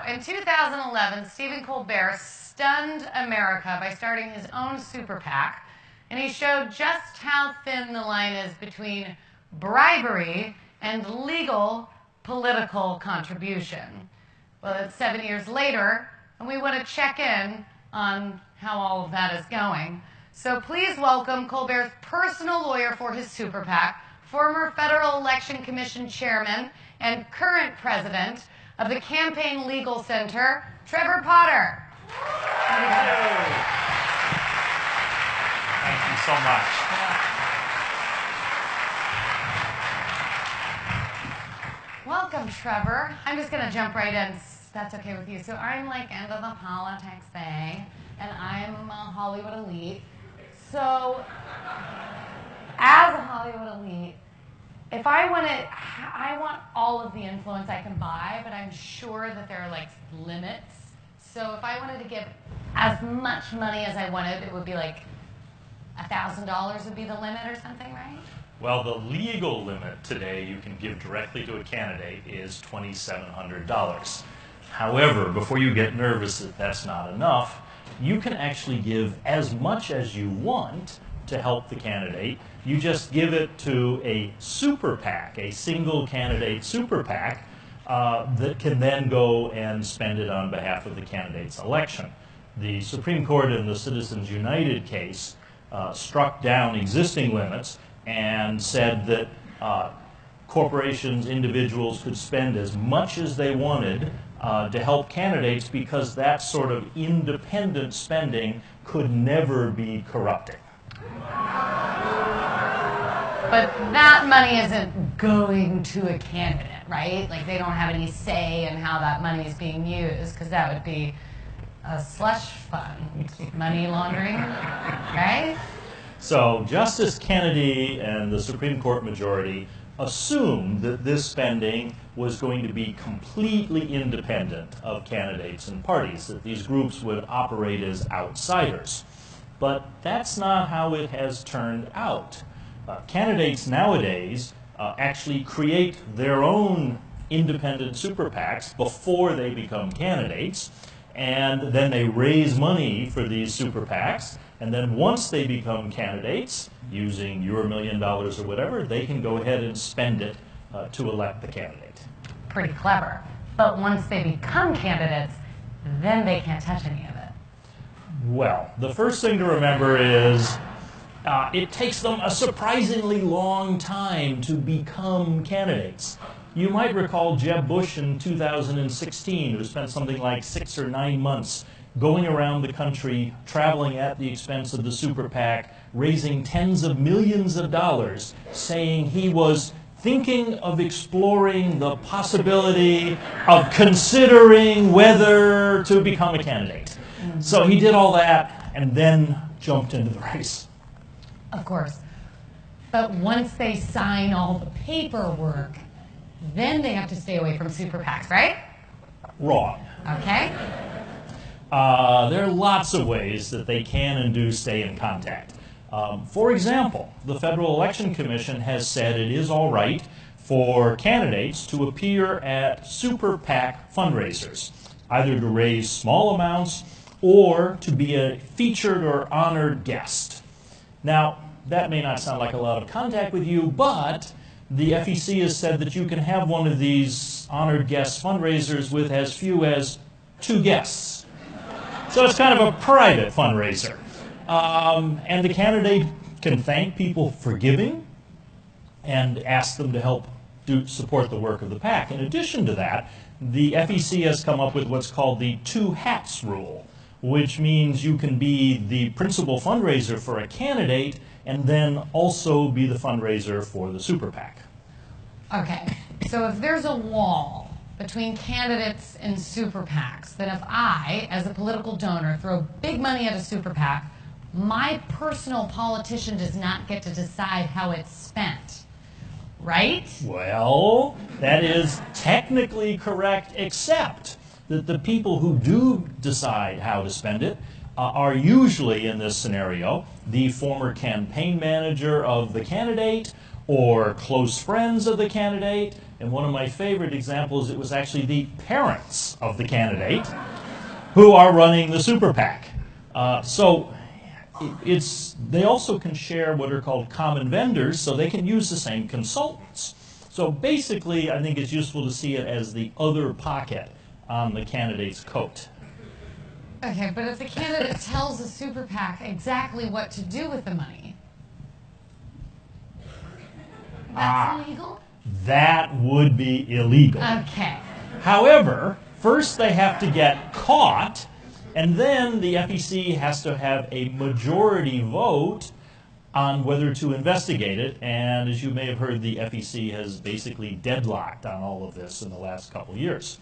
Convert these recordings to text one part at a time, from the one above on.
in 2011, Stephen Colbert stunned America by starting his own super PAC, and he showed just how thin the line is between bribery and legal political contribution. Well, it's 7 years later, and we want to check in on how all of that is going. So please welcome Colbert's personal lawyer for his super PAC, former Federal Election Commission chairman and current president of the Campaign Legal Center, Trevor Potter. Thank you so much. Welcome, Trevor. I'm just going to jump right in. That's okay with you. So I'm like into the politics thing, and I'm a Hollywood elite. So as a Hollywood elite, if I want all of the influence I can buy, but I'm sure that there are like limits. So if I wanted to give as much money as I wanted, it would be like $1,000 would be the limit or something, right? Well, the legal limit today you can give directly to a candidate is $2,700. However, before you get nervous that that's not enough, you can actually give as much as you want to help the candidate. You just give it to a super PAC, a single candidate super PAC, that can then go and spend it on behalf of the candidate's election. The Supreme Court in the Citizens United case struck down existing limits and said that corporations, individuals could spend as much as they wanted to help candidates because that sort of independent spending could never be corrupting. But that money isn't going to a candidate, right? Like they don't have any say in how that money is being used, because that would be a slush fund, money laundering, right? So Justice Kennedy and the Supreme Court majority assumed that this spending was going to be completely independent of candidates and parties, that these groups would operate as outsiders. But that's not how it has turned out. Candidates nowadays actually create their own independent super PACs before they become candidates, and then they raise money for these super PACs, and then once they become candidates, using your $1 million or whatever, they can go ahead and spend it to elect the candidate. Pretty clever. But once they become candidates, then they can't touch any of it. Well, the first thing to remember is it takes them a surprisingly long time to become candidates. You might recall Jeb Bush in 2016, who spent something like 6 or 9 months going around the country, traveling at the expense of the super PAC, raising tens of millions of dollars, saying he was thinking of exploring the possibility of considering whether to become a candidate. So he did all that and then jumped into the race. Of course. But once they sign all the paperwork, then they have to stay away from super PACs, right? Wrong. Okay. There are lots of ways that they can and do stay in contact. For example, the Federal Election Commission has said it is all right for candidates to appear at super PAC fundraisers, either to raise small amounts or to be a featured or honored guest. Now, that may not sound like a lot of contact with you, but the FEC has said that you can have one of these honored guest fundraisers with as few as 2 guests. So it's kind of a private fundraiser. And the candidate can thank people for giving and ask them to help support the work of the PAC. In addition to that, the FEC has come up with what's called the 2 hats rule, which means you can be the principal fundraiser for a candidate and then also be the fundraiser for the super PAC. Okay, so if there's a wall between candidates and super PACs, then if I, as a political donor, throw big money at a super PAC, my personal politician does not get to decide how it's spent, right? Well, that is technically correct, except that the people who do decide how to spend it are usually, in this scenario, the former campaign manager of the candidate or close friends of the candidate. And one of my favorite examples, it was actually the parents of the candidate who are running the super PAC. They also can share what are called common vendors, so they can use the same consultants. So basically, I think it's useful to see it as the other pocket on the candidate's coat. Okay, but if the candidate tells the super PAC exactly what to do with the money, that's illegal? That would be illegal. Okay. However, first they have to get caught, and then the FEC has to have a majority vote on whether to investigate it. And as you may have heard, the FEC has basically deadlocked on all of this in the last couple of years.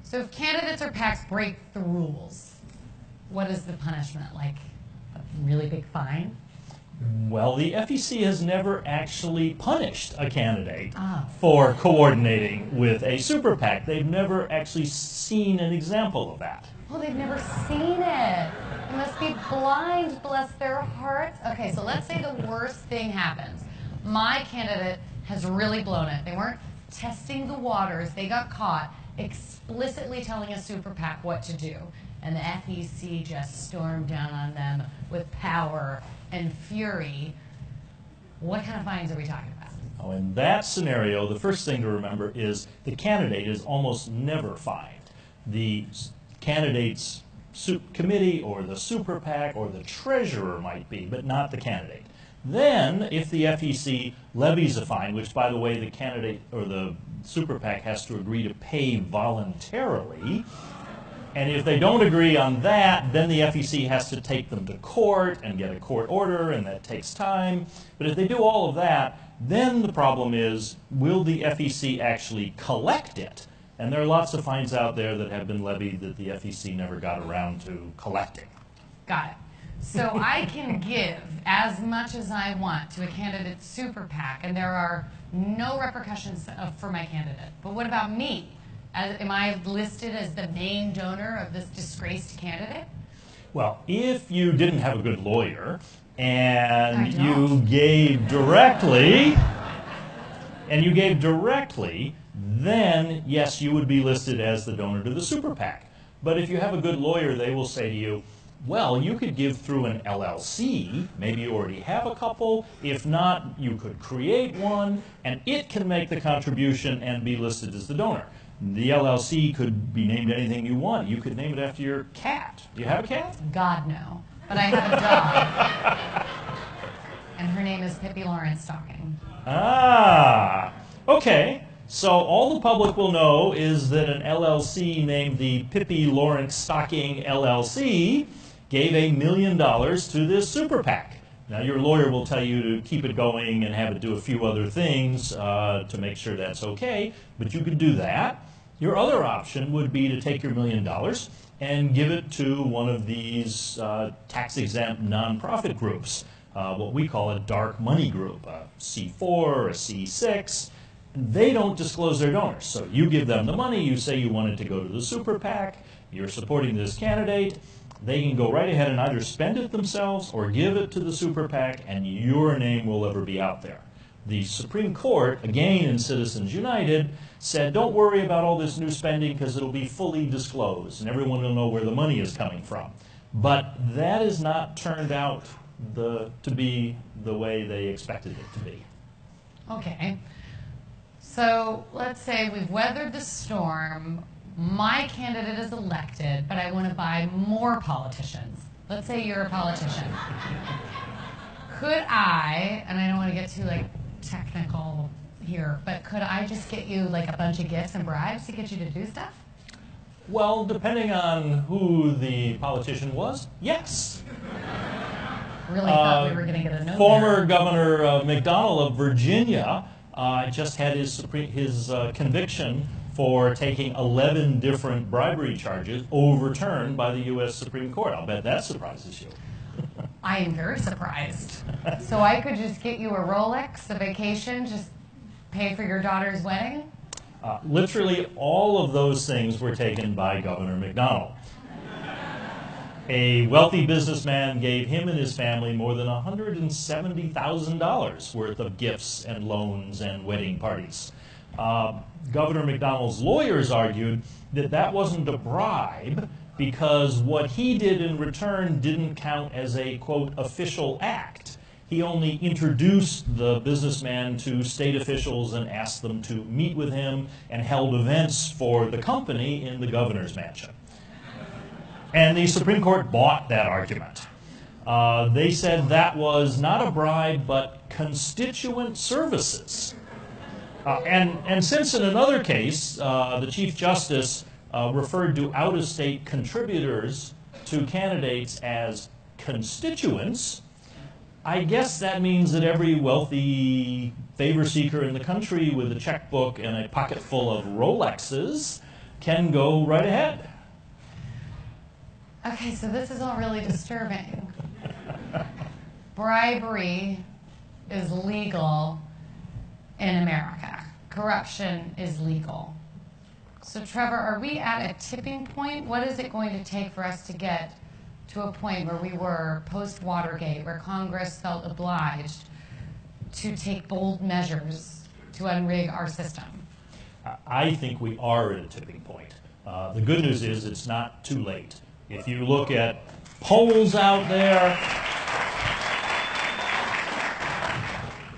So if candidates or PACs break the rules, what is the punishment? Like a really big fine? Well, the FEC has never actually punished a candidate for coordinating with a super PAC. They've never actually seen an example of that. Oh, they've never seen it. They must be blind, bless their hearts. Okay, so let's say the worst thing happens. My candidate has really blown it. They weren't testing the waters. They got caught explicitly telling a super PAC what to do. And the FEC just stormed down on them with power and fury. What kind of fines are we talking about? Oh, in that scenario, the first thing to remember is the candidate is almost never fined. The candidate's committee or the super PAC or the treasurer might be, but not the candidate. Then, if the FEC levies a fine, which, by the way, the candidate or the super PAC has to agree to pay voluntarily, and if they don't agree on that, then the FEC has to take them to court and get a court order, and that takes time. But if they do all of that, then the problem is, will the FEC actually collect it? And there are lots of fines out there that have been levied that the FEC never got around to collecting. Got it. So I can give as much as I want to a candidate's super PAC, and there are no repercussions for my candidate. But what about me? Am I listed as the main donor of this disgraced candidate? Well, if you didn't have a good lawyer and you gave directly, then yes, you would be listed as the donor to the super PAC. But if you have a good lawyer, they will say to you, well, you could give through an LLC, maybe you already have a couple. If not, you could create one, and it can make the contribution and be listed as the donor. The LLC could be named anything you want. You could name it after your cat. Do you have a cat? God, no. But I have a dog. And her name is Pippi Lawrence Stocking. Ah, okay. So all the public will know is that an LLC named the Pippi Lawrence Stocking LLC gave $1 million to this super PAC. Now, your lawyer will tell you to keep it going and have it do a few other things to make sure that's okay, but you could do that. Your other option would be to take your $1 million and give it to one of these tax-exempt nonprofit groups, what we call a dark money group, a C4 or a C6. They don't disclose their donors. So you give them the money, you say you want it to go to the super PAC, you're supporting this candidate. They can go right ahead and either spend it themselves or give it to the super PAC, and your name will ever be out there. The Supreme Court, again in Citizens United, said don't worry about all this new spending because it'll be fully disclosed and everyone will know where the money is coming from. But that has not turned out to be the way they expected it to be. Okay. So let's say we've weathered the storm. My candidate is elected, but I want to buy more politicians. Let's say you're a politician. Could I, and I don't want to get too technical here, but could I just get you a bunch of gifts and bribes to get you to do stuff? Well, depending on who the politician was, yes. Really thought we were going to get a no. Former Governor McDonnell of Virginia just had his conviction for taking 11 different bribery charges overturned by the U.S. Supreme Court. I'll bet that surprises you. I am very surprised. So I could just get you a Rolex, a vacation, just pay for your daughter's wedding? Literally all of those things were taken by Governor McDonnell. A wealthy businessman gave him and his family more than $170,000 worth of gifts and loans and wedding parties. Governor McDonnell's lawyers argued that that wasn't a bribe because what he did in return didn't count as a, quote, official act. He only introduced the businessman to state officials and asked them to meet with him and held events for the company in the governor's mansion. And the Supreme Court bought that argument. They said that was not a bribe, but constituent services. And since in another case, the Chief Justice referred to out-of-state contributors to candidates as constituents, I guess that means that every wealthy favor seeker in the country with a checkbook and a pocket full of Rolexes can go right ahead. Okay, so this is all really disturbing. Bribery is legal in America. Corruption is legal. So Trevor, are we at a tipping point? What is it going to take for us to get to a point where we were post-Watergate, where Congress felt obliged to take bold measures to unrig our system? I think we are at a tipping point. The good news is it's not too late. If you look at polls out there,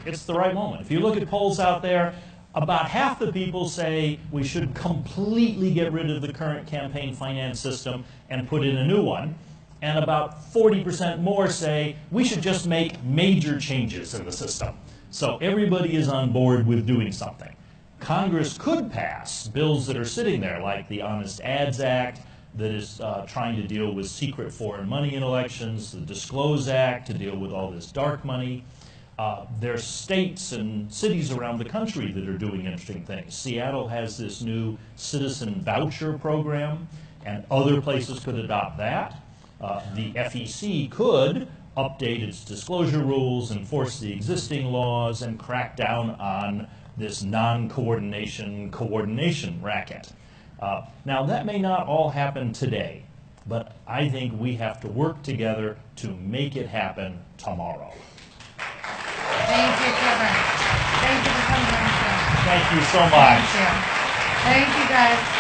it's the right moment. If you look at polls out there, about half the people say we should completely get rid of the current campaign finance system and put in a new one. And about 40% more say we should just make major changes in the system. So everybody is on board with doing something. Congress could pass bills that are sitting there, like the Honest Ads Act, that is trying to deal with secret foreign money in elections, the Disclose Act to deal with all this dark money. There are states and cities around the country that are doing interesting things. Seattle has this new citizen voucher program, and other places could adopt that. The FEC could update its disclosure rules, enforce the existing laws, and crack down on this non-coordination coordination racket. Now, that may not all happen today, but I think we have to work together to make it happen tomorrow. Thank you, Trevor. Thank you for coming on the show. Thank you so much. Thank you. Thank you, guys.